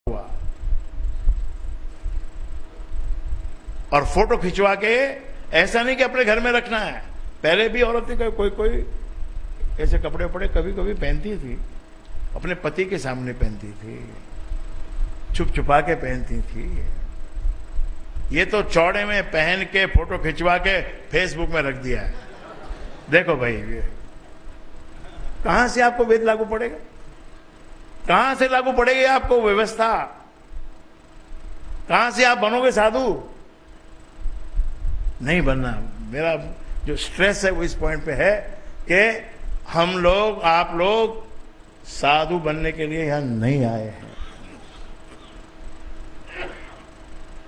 हुआ और फोटो खिंचवा के, ऐसा नहीं कि अपने घर में रखना है। पहले भी औरतें कोई कोई ऐसे कपड़े वपड़े कभी कभी पहनती थी, अपने पति के सामने पहनती थी, छुप छुपा के पहनती थी। ये तो चौड़े में पहन के फोटो खिंचवा के फेसबुक में रख दिया है। देखो भाई, ये कहां से आपको वेद लागू पड़ेगा? कहां से लागू पड़ेगी आपको व्यवस्था? कहां से आप बनोगे साधु? नहीं बनना। मेरा जो स्ट्रेस है वो इस पॉइंट पे है कि हम लोग, आप लोग साधु बनने के लिए यहां नहीं आए हैं।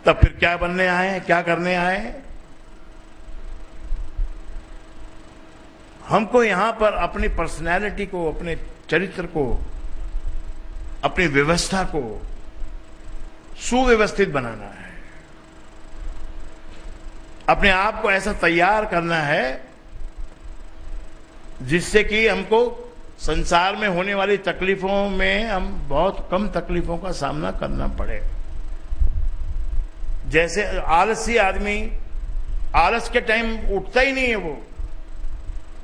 तब फिर क्या बनने आए हैं, क्या करने आए हैं? हमको यहां पर अपनी पर्सनैलिटी को, अपने चरित्र को, अपनी व्यवस्था को सुव्यवस्थित बनाना है। अपने आप को ऐसा तैयार करना है जिससे कि हमको संसार में होने वाली तकलीफों में हम बहुत कम तकलीफों का सामना करना पड़े। जैसे आलसी आदमी आलस के टाइम उठता ही नहीं है, वो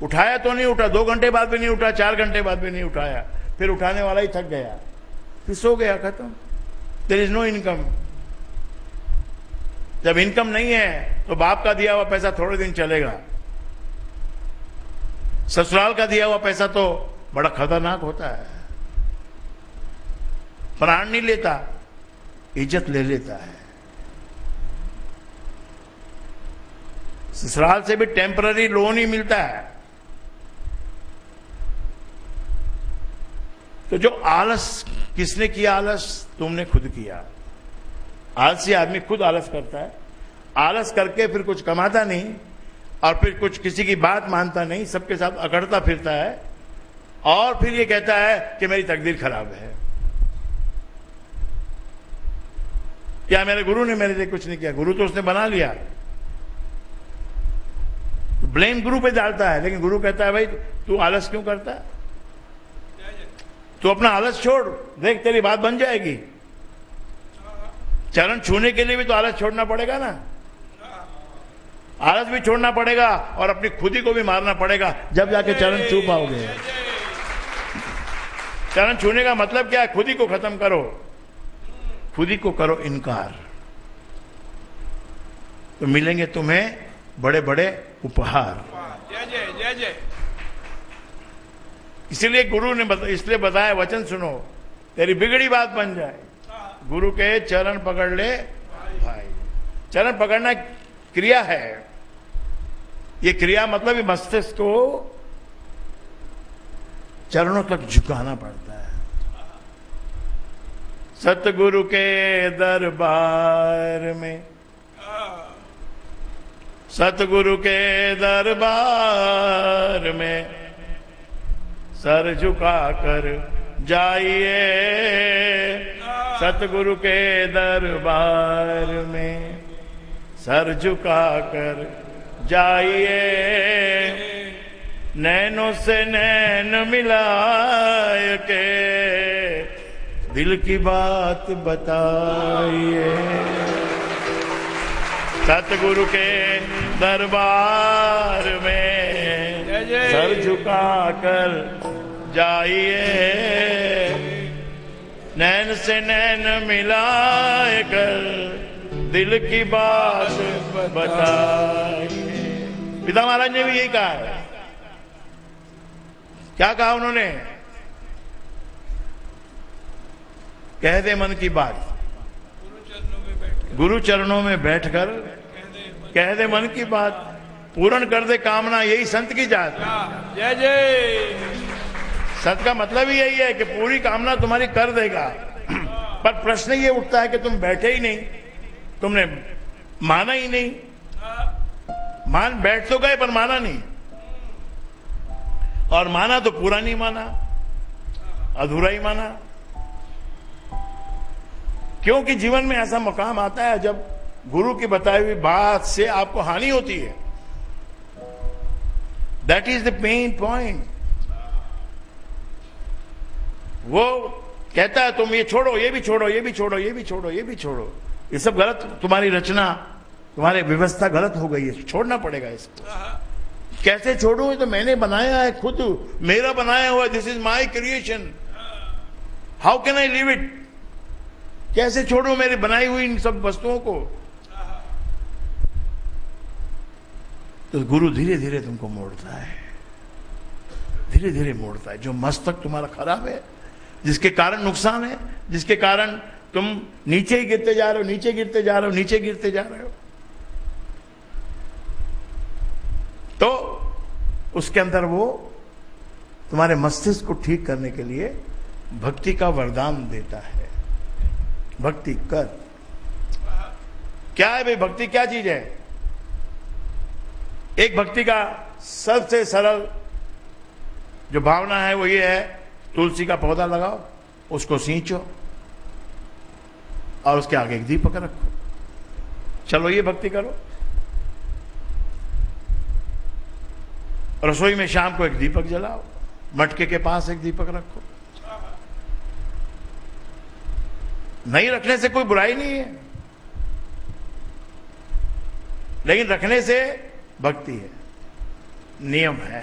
उठाया तो नहीं उठा, 2 घंटे बाद भी नहीं उठा, 4 घंटे बाद भी नहीं उठाया, फिर उठाने वाला ही थक गया, फिर सो गया, खत्म। There is no income. जब इनकम नहीं है तो बाप का दिया हुआ पैसा थोड़े दिन चलेगा, ससुराल का दिया हुआ पैसा तो बड़ा खतरनाक होता है। प्राण नहीं लेता, इज्जत ले लेता है। ससुराल से भी टेम्पररी लोन ही मिलता है। तो जो आलस, किसने किया आलस? तुमने खुद किया। आलसी आदमी खुद आलस करता है, आलस करके फिर कुछ कमाता नहीं और फिर कुछ किसी की बात मानता नहीं, सबके साथ अकड़ता फिरता है और फिर ये कहता है कि मेरी तकदीर खराब है। क्या मेरे गुरु ने मेरे लिए कुछ नहीं किया? गुरु तो उसने बना लिया। ब्लेम गुरु पे डालता है, लेकिन गुरु कहता है भाई तू आलस क्यों करता है? तू अपना आलस छोड़, देख तेरी बात बन जाएगी। चरण छूने के लिए भी तो आलस छोड़ना पड़ेगा ना। आलस भी छोड़ना पड़ेगा और अपनी खुदी को भी मारना पड़ेगा, जब जाके चरण छू पाओगे। चरण छूने का मतलब क्या है? खुदी को खत्म करो, खुदी को करो इनकार, तो मिलेंगे तुम्हें बड़े बड़े उपहार। जय जय जय जय। इसीलिए गुरु ने इसलिए बताया, वचन सुनो तेरी बिगड़ी बात बन जाए। गुरु के चरण पकड़ ले भाई। चरण पकड़ना क्रिया है। ये क्रिया मतलब ये मस्तिष्क को चरणों तक झुकाना पड़ता है। सतगुरु के दरबार में, सतगुरु के दरबार में सर झुकाकर जाइए। सतगुरु के दरबार में सर झुकाकर जाइए। नैनों से नैन मिलाए के दिल की बात बताइए। सतगुरु के दरबार में सर झुकाकर जाइए। नैन से नैन मिलाए कर दिल की बात बताइए। पिता महाराज ने भी यही कहा है। क्या कहा उन्होंने? कह दे मन की बात, गुरु चरणों में बैठकर कह दे मन की बात, पूर्ण कर दे कामना, यही संत की जात। जय जय। संत का मतलब ही यही है कि पूरी कामना तुम्हारी कर देगा। पर प्रश्न ये उठता है कि तुम बैठे ही नहीं, तुमने माना ही नहीं। मान बैठ तो गए पर माना नहीं, और माना तो पूरा नहीं माना, अधूरा ही माना। क्योंकि जीवन में ऐसा मकाम आता है जब गुरु की बताई हुई बात से आपको हानि होती है। That is the pain point. वो कहता है तुम ये छोड़ो, ये भी छोड़ो, ये भी छोड़ो, ये भी छोड़ो, ये भी छोड़ो, ये सब गलत, तुम्हारी रचना, तुम्हारी व्यवस्था गलत हो गई है, छोड़ना पड़ेगा इसको। कैसे छोड़ूं? ये तो मैंने बनाया है, खुद मेरा बनाया हुआ, this is my creation, how can I leave it? कैसे छोड़ूं मेरी बनाई हुई इन सब वस्तुओं को? तो गुरु धीरे धीरे तुमको मोड़ता है, धीरे धीरे मोड़ता है। जो मस्तक तुम्हारा खराब है, जिसके कारण नुकसान है, जिसके कारण तुम नीचे ही गिरते जा रहे हो, नीचे गिरते जा रहे हो, नीचे गिरते जा रहे हो, तो उसके अंदर वो तुम्हारे मस्तिष्क को ठीक करने के लिए भक्ति का वरदान देता है। भक्ति कर। क्या है भाई भक्ति? क्या चीज है? एक भक्ति का सबसे सरल जो भावना है वो ये है, तुलसी का पौधा लगाओ, उसको सींचो और उसके आगे एक दीपक रखो, चलो ये भक्ति करो। रसोई में शाम को एक दीपक जलाओ, मटके के पास एक दीपक रखो। नहीं रखने से कोई बुराई नहीं है, लेकिन रखने से भक्ति है, नियम है।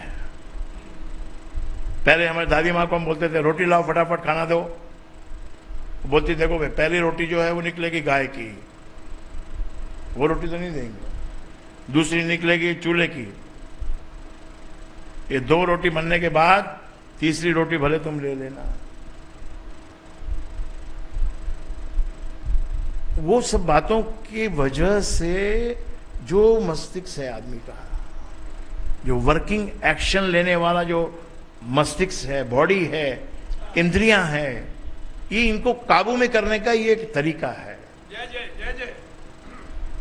पहले हमारी दादी माँ को हम बोलते थे रोटी लाओ फटाफट खाना दो, बोलती देखो भाई पहली रोटी जो है वो निकलेगी गाय की, वो रोटी तो नहीं देंगे, दूसरी निकलेगी चूल्हे की, ये 2 रोटी बनने के बाद तीसरी रोटी भले तुम ले लेना। वो सब बातों की वजह से जो मस्तिष्क है आदमी का, जो वर्किंग एक्शन लेने वाला जो मस्तिष्क है, बॉडी है, इंद्रियां है, ये इनको काबू में करने का ये एक तरीका है। जय जय जय जय।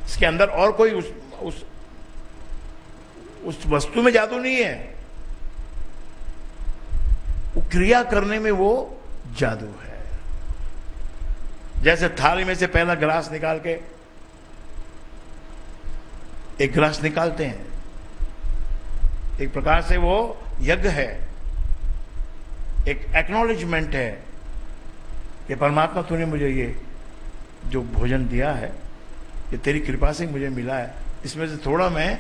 इसके अंदर और कोई उस वस्तु में जादू नहीं है, वो क्रिया करने में वो जादू है। जैसे थाली में से पहला गिलास निकाल के एक गिलास निकालते हैं, एक प्रकार से वो यज्ञ है, एक एक्नॉलेजमेंट है कि परमात्मा तूने मुझे ये जो भोजन दिया है ये तेरी कृपा से मुझे मिला है, इसमें से थोड़ा मैं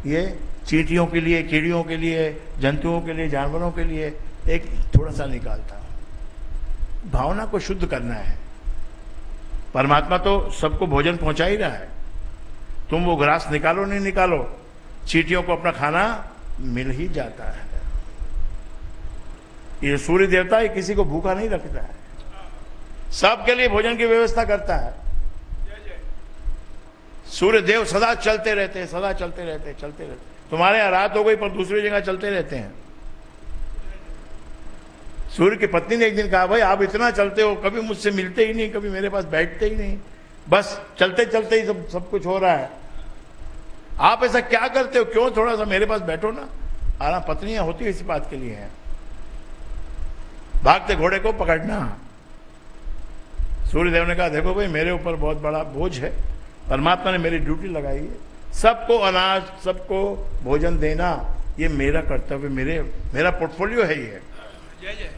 ये चींटियों के लिए, कीड़ियों के लिए, जंतुओं के लिए, जानवरों के लिए एक थोड़ा सा निकालता हूं। भावना को शुद्ध करना है। परमात्मा तो सबको भोजन पहुंचा ही रहा है, तुम वो ग्रास निकालो नहीं निकालो, चींटियों को अपना खाना मिल ही जाता है। ये सूर्य देवता ये किसी को भूखा नहीं रखता है, सबके लिए भोजन की व्यवस्था करता है। सूर्य देव सदा चलते रहते हैं, सदा चलते रहते हैं, चलते रहते हैं। तुम्हारे यहां रात हो गई पर दूसरी जगह चलते रहते हैं। सूर्य की पत्नी ने एक दिन कहा भाई आप इतना चलते हो, कभी मुझसे मिलते ही नहीं, कभी मेरे पास बैठते ही नहीं, बस चलते चलते ही सब कुछ हो रहा है, आप ऐसा क्या करते हो, क्यों थोड़ा सा मेरे पास बैठो ना। आराम पत्नियां होती है इसी बात के लिए हैं, भागते घोड़े को पकड़ना। सूर्यदेव ने कहा देखो भाई मेरे ऊपर बहुत बड़ा बोझ है, परमात्मा ने मेरी ड्यूटी लगाई है, सबको अनाज, सबको भोजन देना ये मेरा कर्तव्य, मेरा पोर्टफोलियो है ये। जय जय।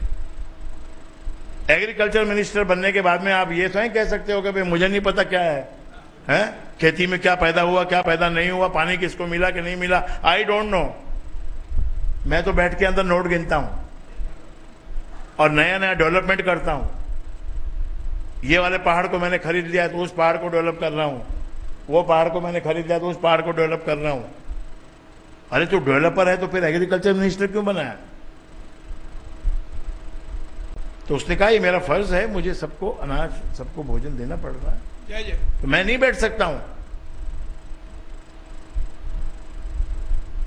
एग्रीकल्चर मिनिस्टर बनने के बाद में आप ये तो नहीं कह सकते हो कि भाई मुझे नहीं पता क्या है, खेती में क्या पैदा हुआ, क्या पैदा नहीं हुआ, पानी किसको मिला कि नहीं मिला, आई डोंट नो। मैं तो बैठ के अंदर नोट गिनता हूं और नया नया डेवलपमेंट करता हूं। ये वाले पहाड़ को मैंने खरीद लिया तो उस पहाड़ को डेवलप कर रहा हूं, वो पहाड़ को मैंने खरीद लिया तो उस पहाड़ को डेवलप कर रहा हूं। अरे तो डेवलपर है तो फिर एग्रीकल्चर मिनिस्टर क्यों बनाया? तो उसने कहा ये मेरा फर्ज है, मुझे सबको अनाज, सबको भोजन देना पड़ रहा है, जय जय। तो मैं नहीं बैठ सकता हूं।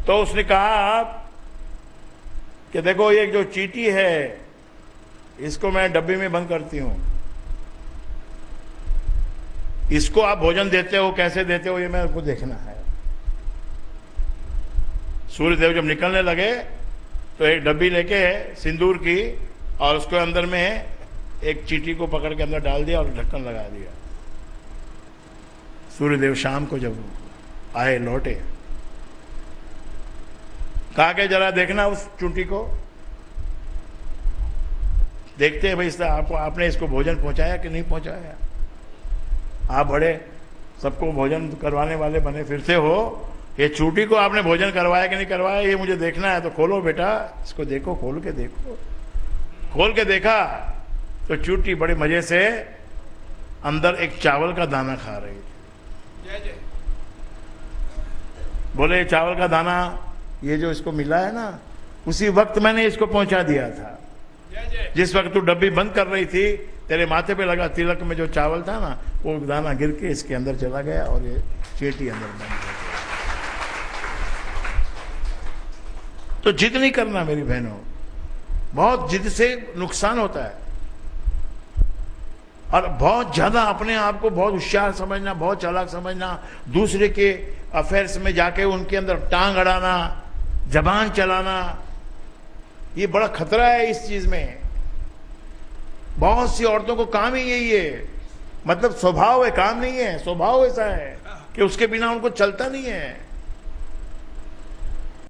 तो उसने कहा कि देखो ये जो चींटी है इसको मैं डब्बे में बंद करती हूं, इसको आप भोजन देते हो, कैसे देते हो ये मेरे को देखना है। सूर्यदेव जब निकलने लगे तो एक डब्बी लेके सिंदूर की और उसके अंदर में एक चींटी को पकड़ के अंदर डाल दिया और ढक्कन लगा दिया। सूर्यदेव शाम को जब आए, लौटे, कहा कि जरा देखना उस चींटी को, देखते हैं भाई आपको आपने इसको भोजन पहुंचाया कि नहीं पहुंचाया। आप बड़े सबको भोजन करवाने वाले बने फिरते हो, ये चूटी को आपने भोजन करवाया कि नहीं करवाया ये मुझे देखना है। तो खोलो बेटा, इसको देखो, खोल के देखो। खोल के देखा तो चूटी बड़े मजे से अंदर एक चावल का दाना खा रही थी। जय जय। बोले चावल का दाना ये जो इसको मिला है ना, उसी वक्त मैंने इसको पहुंचा दिया था। जय जय। जिस वक्त तू डब्बी बंद कर रही थी, तेरे माथे पे लगा तिलक में जो चावल था ना, वो दाना गिर के इसके अंदर चला गया और ये चेटी अंदर बंद हो गई। तो जिद नहीं करना मेरी बहनों, बहुत जिद से नुकसान होता है। और बहुत ज्यादा अपने आप को बहुत होशियार समझना, बहुत चालाक समझना, दूसरे के अफेयर्स में जाके उनके अंदर टांग अड़ाना, जबान चलाना, ये बड़ा खतरा है इस चीज में। बहुत सी औरतों को काम ही यही है, मतलब स्वभाव है, काम नहीं है, स्वभाव ऐसा है कि उसके बिना उनको चलता नहीं है।